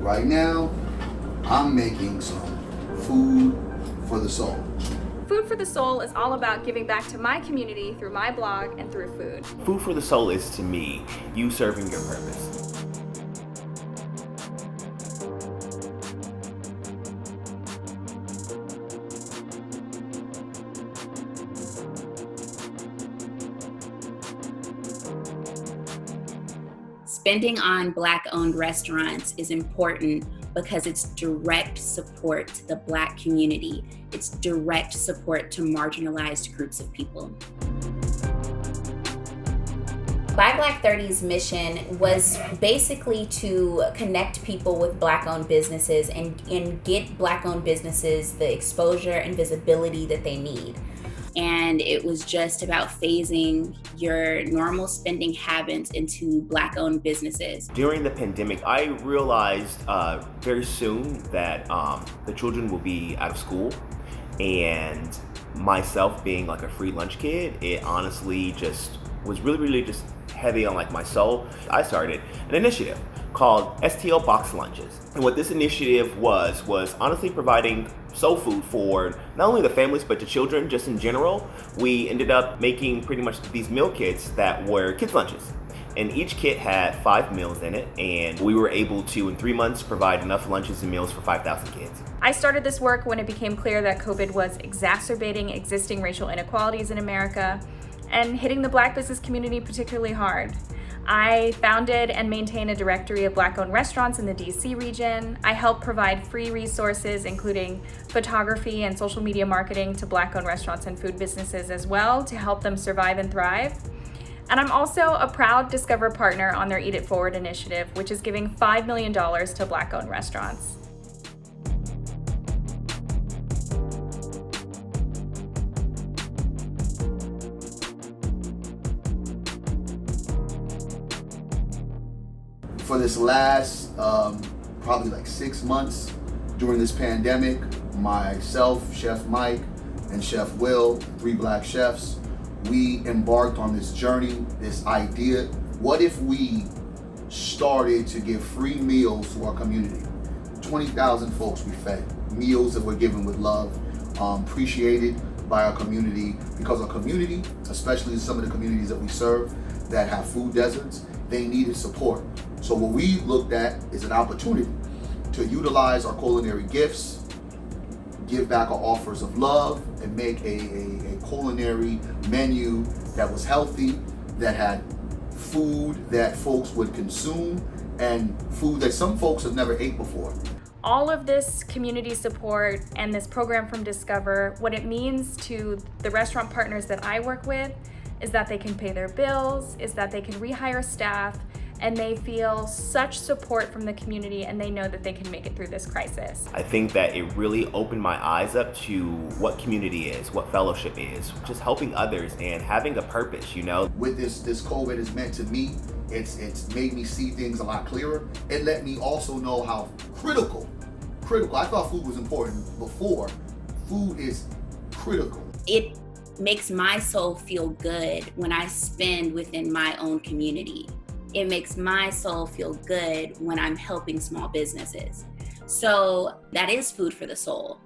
Right now, I'm making some food for the soul. Food for the Soul is all about giving back to my community through my blog and through food. Food for the soul is, to me, you serving your purpose. Spending on Black-owned restaurants is important because it's direct support to the Black community. It's direct support to marginalized groups of people. Buy Black 30's mission was basically to connect people with Black-owned businesses and get Black-owned businesses the exposure and visibility that they need. And it was just about phasing your normal spending habits into Black-owned businesses. During the pandemic, I realized very soon that the children will be out of school, and myself being like a free lunch kid, it honestly just was really just heavy on like my soul. I started an initiative called STL Box Lunches. And what this initiative was honestly providing soul food for not only the families but the children just in general. We ended up making pretty much these meal kits that were kids lunches. And each kit had 5 meals in it, and we were able to, in 3 months, provide enough lunches and meals for 5,000 kids. I started this work when it became clear that COVID was exacerbating existing racial inequalities in America and hitting the Black business community particularly hard. I founded and maintain a directory of Black-owned restaurants in the DC region. I help provide free resources, including photography and social media marketing, to Black-owned restaurants and food businesses as well, to help them survive and thrive. And I'm also a proud Discover partner on their Eat It Forward initiative, which is giving $5 million to Black-owned restaurants. For this last probably like 6 months during this pandemic, myself, Chef Mike, and Chef Will, 3 Black chefs, we embarked on this journey, this idea. What if we started to give free meals to our community? 20,000 folks we fed, meals that were given with love, appreciated by our community, because our community, especially some of the communities that we serve that have food deserts, they needed support. So what we looked at is an opportunity to utilize our culinary gifts, give back our offers of love, and make a culinary menu that was healthy, that had food that folks would consume, and food that some folks have never ate before. All of this community support and this program from Discover, what it means to the restaurant partners that I work with is that they can pay their bills, is that they can rehire staff, and they feel such support from the community, and they know that they can make it through this crisis. I think that it really opened my eyes up to what community is, what fellowship is, just helping others and having a purpose, you know? With this COVID has meant to me, it's made me see things a lot clearer. It let me also know how critical, I thought food was important before. Food is critical. It makes my soul feel good when I spend within my own community. It makes my soul feel good when I'm helping small businesses. So that is food for the soul.